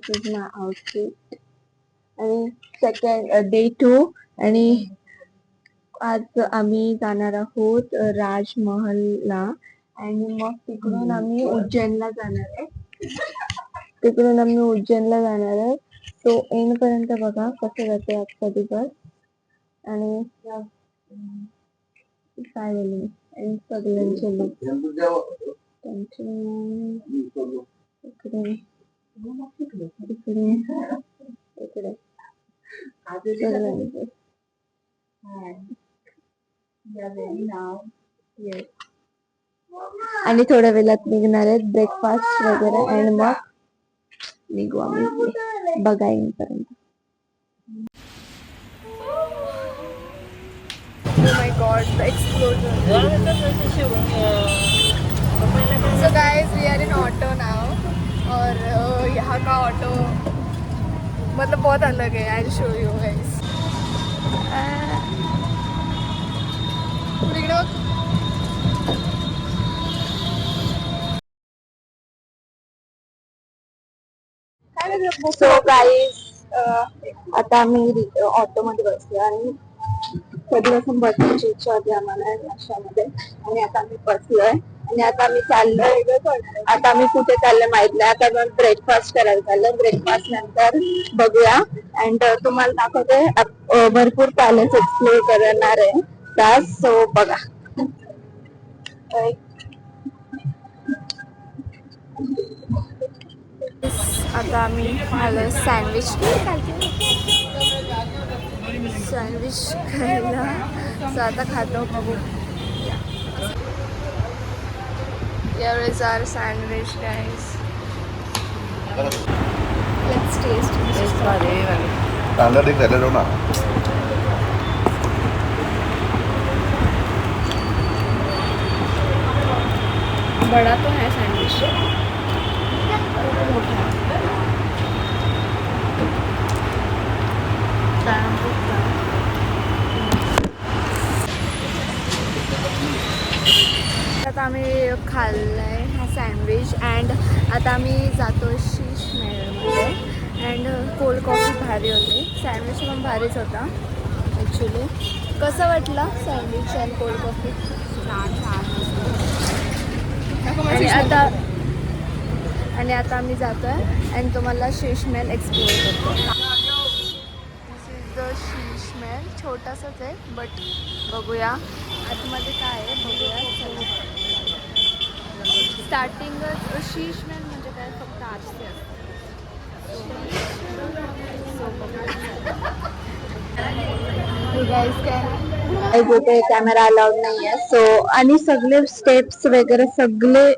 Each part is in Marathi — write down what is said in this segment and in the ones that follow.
Is my outfit. आणि सेकंड डे 2 आणि आज आम्ही जाणार आहोत राजमहलला आणि मग तिकडून आम्ही उज्जैनला जाणार आहे. सो एंड पर्यंत बघा कसं जाते आजचा दिवस. आणि काय बोलू एंड सगळ्यांचे लुक इकडे इकडे आणि थोड्या वेळात निघणार आहेत ब्रेकफास्ट वगैरे आणि मग निघू आम्ही बघा येईपर्यंत. Oh my god, the explosion. So guys, we are in auto now. और यहाँ का ऑटो मतलब बहुत अलग है. I'll show you guys. So guys आता आम्ही ऑटो मध्ये बसलो आणि कधी असं बसण्याची इच्छा होती आम्हाला नाश्त्यामध्ये आणि आता आम्ही बसलोय आणि आता आम्ही कुठे चाललोय माहित नाही. आता मग ब्रेकफास्ट करायला चाललोय. ब्रेकफास्ट नंतर बघूया अँड तुम्हाला दाखवते भरपूर पॅलेस एक्सप्लोर करणार आहे त्यात. सो बघा आता आम्ही आलो सँडविच खायला. सो आता खातो बघू. Here is our sandwich, guys. Let's taste it. तांदळ एक झालेलो ना. बड़ा तो है सैंडविच. आता आम्ही खाल्लाय हा सँडविच अँड आता आम्ही जातो शीश मेळमध्ये अँड कोल्ड कॉफी भारी होती. सँडविच पण भारीच होता ॲक्च्युली. कसं वाटलं सँडविच अँड कोल्ड कॉफी? आणि आता आम्ही जातो आहे अँड तुम्हाला शीश महल एक्सप्लोर करतो. दिस इज द शीश महल. छोटासाच आहे बट बघूया आतमध्ये काय आहे बघूया. स्टार्टिंगच शीश महल म्हणजे काय फक्त आजचे असते. इथे कॅमेरा अलाउड नाही आहे. सो आणि सगळे स्टेप्स वगैरे सगळे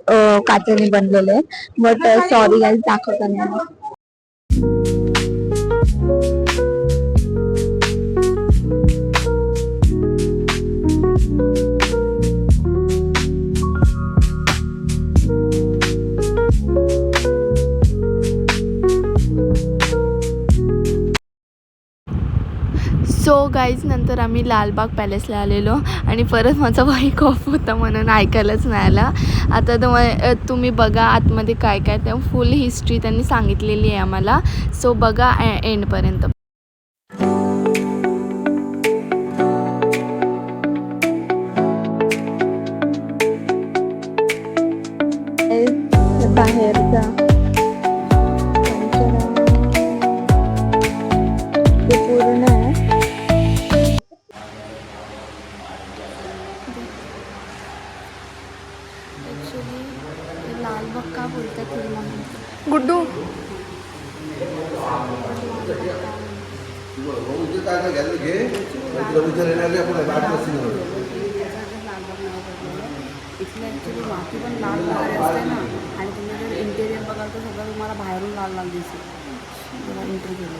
काचेने बनलेले बट सॉरी गाईज दाखवता नाही. सो गाईज नंतर आम्ही लालबाग पॅलेसला आलेलो आणि परत माझा बाईक ऑफ होता म्हणून ऐकायलाच नाही आला. आता तुम्ही बघा आतमध्ये काय काय ते फुल हिस्ट्री त्यांनी सांगितलेली आहे आम्हाला. सो बघा एंडपर्यंत. बाहेरचा ते पूर्ण आहे. लालबाग का बोलतात गुड्डू? इथलं ॲक्च्युली माती पण लाल वगैरे असते ना आणि तुम्ही जर इंटेरियर बघाल तर सगळं तुम्हाला बाहेरून लाल लाल दिसेल. तुम्हाला एंट्री केली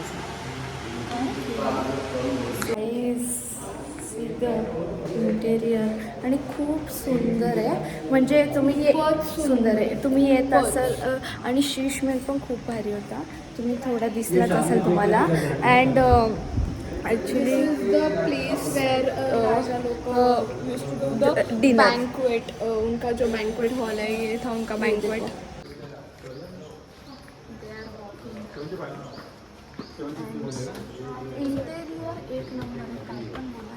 इंटेरियर आणि खूप सुंदर आहे. म्हणजे तुम्ही सुंदर आहे. तुम्ही येत असाल आणि शीश महल पण खूप भारी होता. तुम्ही थोडा दिसलाच असाल तुम्हाला. And actually the place where राजा लोग used to do the dinner. banquet. उनका जो banquet hall है ये था उनका banquet. इंटेरियर एक नंबर आहे, काय पण मला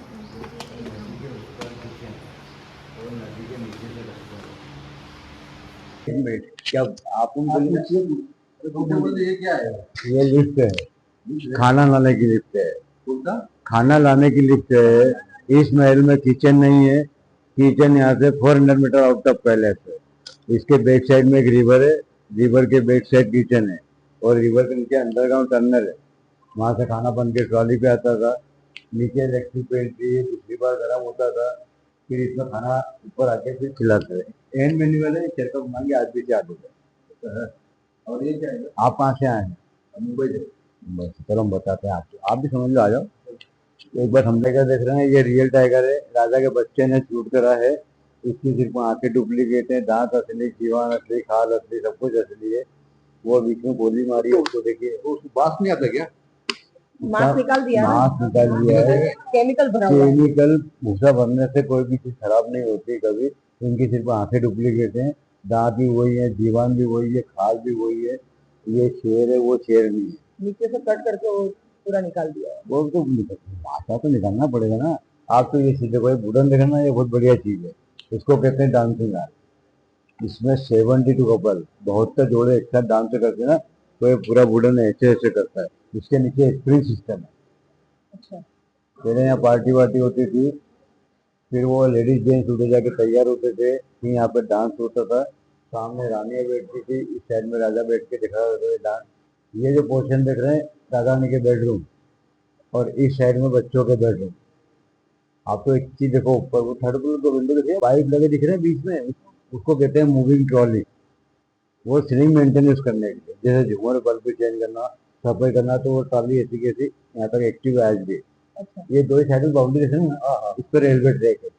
इंटेरियर एक नंबर. क्या आप ये क्या है? ये लिफ्ट है, खाना लाने की लिफ्ट है। खाना लाने की लिफ्ट है। इस महल में किचन नहीं है। किचन यहाँ से 400 मीटर आउट ऑफ पैलेस है। इसके बैक साइड में एक रिवर है। रिवर के बैक साइड किचन है और रिवर के नीचे अंडरग्राउंड टनल है। वहाँ से खाना बन के ट्रॉली पे आता था। नीचे इलेक्ट्रिक पेंट्री दूसरी बार गर्म होता था, फिर इसमें खाना ऊपर आके फिर खिलाते हैं। एंड मेन्यू वाले चेकअप मांगे आज भी चालू है। और ये क्या है? आप कहाँ से आए हैं? मुंबई से। बस चलो हम बताते हैं आपको, आप भी समझ लो, आ जाओ। एक बार हम टाइगर देख रहे हैं, ये रियल टाइगर है। राजा के बच्चे ने शूट करा है। इसकी सिर्फ आंखें डुप्लीकेट है, दांत असली, जीवान असली, खाल असली, सब कुछ असली है। वो बीच में गोली मारी है, उसको देखिए। उसको बात नहीं आता क्या? मांस निकाल दिया है। केमिकल भरा हुआ है। केमिकल भूसा भरने से कोई भी चीज खराब नहीं होती कभी। इनकी सिर्फ आंखें डुप्लीकेट हैं, दांत भी वही है, जीवान भी वही है, खाल भी वही है। ये शेर है, वो शेर नहीं है। नीचे से कट करके वो पूरा निकाल दिया है। वो तो भाषा तो निकालना पड़ेगा ना। आप तो ये सीधे कोई वुडन देखना, ये बहुत बढ़िया चीज है। इसको कहते हैं डांसिंग आर्ट। इसमें 72 कपल, 72 जोड़े एक साथ डांस करते हैं ना, तो ये पूरा वुडन ऐसे ऐसे करता है। इसके नीचे स्प्रिंग सिस्टम है। अच्छा, पहले यहाँ पार्टी वार्टी होती थी, फिर वो लेडीज जेंट्स उठे जाके तैयार होते थे, फिर यहाँ पे डांस होता था। सामने रानियाँ बैठती थी, इस साइड में राजा बैठ के दिखा रहे थे डांस। ये जो पोर्शन देख रहे हैं, राजा रानी के बेडरूम, और इस साइड में बच्चों के बेडरूम। आप तो एक चीज देखो, ऊपर वो थर्ड फ्लोर को विंडो देखिए, पाइप लगे दिख रहे हैं बीच में, उसको कहते हैं मूविंग ट्रॉली। वो सीलिंग मेंटेनेंस करने के लिए, जैसे झूमर बल्ब चेंज करना, सफाई करना, तो वो ट्रॉली ऐसी की ऐसी यहाँ तक एक्टिव है आज भी। अच्छा। ये दो साइड में बाउंड्री है ना, इस पर रेलवे ट्रैक है।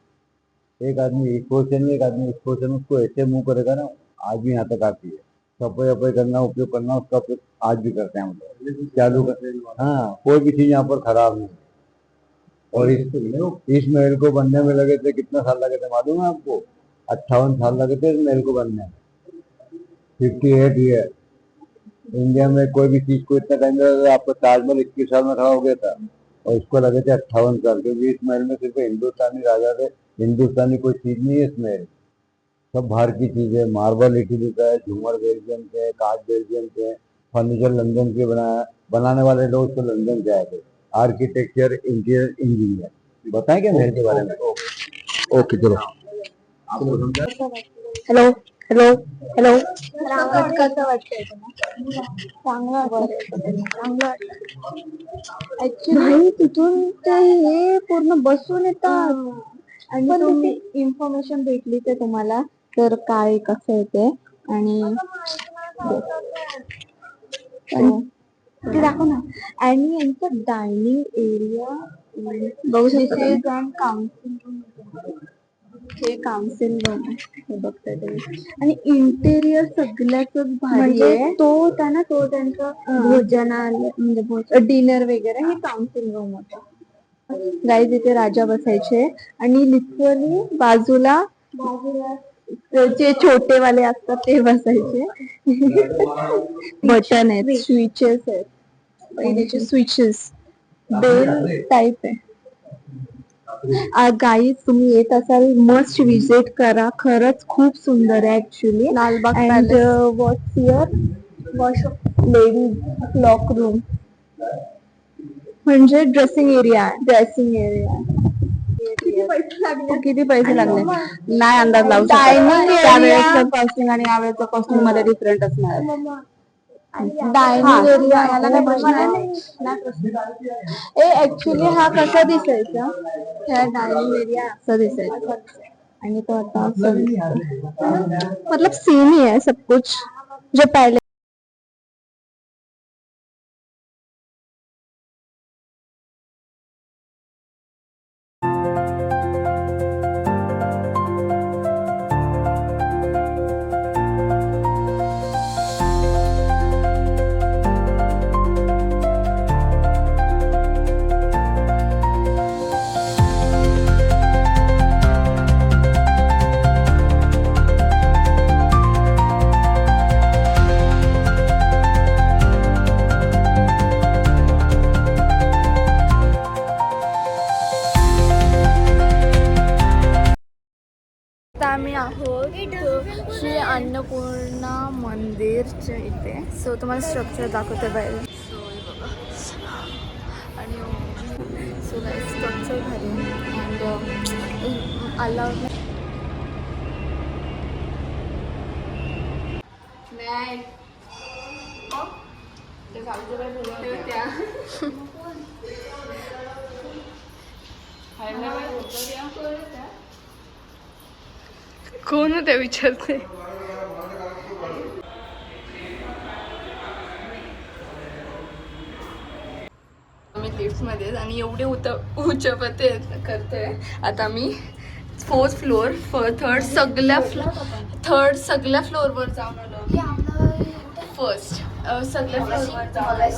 एक आदमी इस पोर्शन में, एक आदमी इस पोर्शन में, उसको ऐसे मूव करेगा ना, आज भी यहाँ तक आती है। सफाई वफाई करना, उपयोग करना, उसका उपयोग आज भी करते हैं हम लोग, चालू करते हैं। हाँ, कोई भी चीज यहाँ पर खराब नहीं। और इस महल को बनने में लगे थे, कितना साल लगे थे मालूम है आपको? 58 साल लगे थे इस महल को बनने में। 58 ईयर। इंडिया में कोई भी चीज को इतना टाइम लगा, आपको ताजमहल 21 साल में खड़ा हो गया था, और इसको लगे थे 58 साल। क्योंकि इस महल में सिर्फ हिंदुस्तानी राजा थे, हिंदुस्तानी कोई चीज नहीं है इसमें, सब बाहर की चीज है। मार्बल इटली का है, झूमर बेल्जियम के है, कांच बेल्जियम के है, फर्नीचर लंदन के बनाने वाले लोग तो लंदन से आए थे। Architecture, interior engineer. बताएं क्या महल के बारे में? ओके चलो। हॅलो हॅलो हॅलो, कसं वाटतंय तुम्हाला? चांगलं वाटतंय, चांगलं वाटतं ऍक्च्युली। तिथून ते हे पूर्ण बसून येतात, आणि तुम्ही इन्फॉर्मेशन भेटली ते तुम्हाला, तर काय कसं येते आणि ते दाखव ना. आणि यांचं डायनिंग एरिया बघू शकतो, काउन्सिल रूम, हे काउन्सिल रूम आहे, हे बघताय तुम्ही. आणि इंटेरियर सगळ्याच भारी आहे. तो त्यांचं भोजनालय म्हणजे डिनर वगैरे हे काउन्सिल रूम होतं. गाईज इथे राजा बसायचे, आणि लिटरली बाजूला जे छोटे वाले असतात ते बसायचे. बटन आहेत, स्विचेस आहेत, पहिलेचे स्विचेस, बेल टाईप आहे. गाईज तुम्ही येत असाल, मस्ट विजिट करा. खरंच खूप सुंदर आहे actually. Lalbaug and what's your ladies lock room, म्हणजे ड्रेसिंग एरिया. किती पैसे लागले नाही अंदाज लावू शकत. त्यावेळेचं कॉस्टिंग आणि यावेळेचं कॉस्टिंग मध्ये डिफरंट असणार. डायनिंग एरिया याला काही प्रश्न नाही. ऍक्च्युली हा कसा दिसायचा, ह्या डायनिंग एरिया असं दिसायचा, आणि तो आता असं दिसतो. मतलब सेम ही है सब कुछ जो पहले मंदिरच्या इथे. सो तुम्हाला स्ट्रक्चर दाखवते बाहेर. सो हे बघा. आणि सो स्ट्रक्चर भारी अँड आला नाही कोण होते विचारते. आम्ही लिफ्टमध्ये आणि एवढे उच्चपते करतोय. आता आम्ही 4th फ्लोअर थर्ड सगळ्या फ्लोअरवर जाऊन आलो. फर्स्ट सगळ्या फ्लोअरवर जाऊन आलो.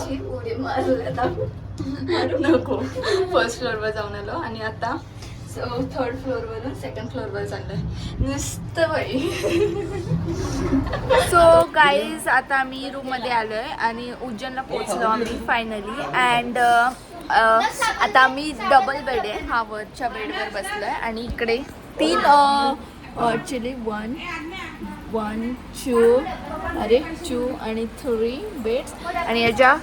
नको फर्स्ट फ्लोअरवर जाऊन आलो आणि आता 3rd फ्लोअरवरून 2nd फ्लोअरवर चाललोय नुसतं बाई. सो गाईज आता आम्ही रूममध्ये आलो आहे आणि उज्जैनला पोचलो आम्ही फायनली. अँड आता आम्ही डबल बेड आहे. हा वरच्या बेडवर बसलो आहे आणि इकडे 3 ॲक्च्युली 1 2 आणि 3 बेड्स आणि याच्या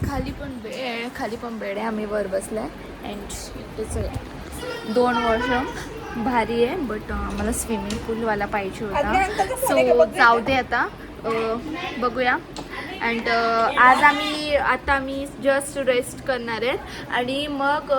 खाली पण बेड आहे. आम्ही वर बसलो आहे अँड इथेच 2 वॉशरूम भारी आहे. बट मला स्विमिंग पूलवाला पाहिजे होता. सो जाऊ दे आता बघूया. अँड आता आम्ही जस्ट रेस्ट करणार आहे आणि मग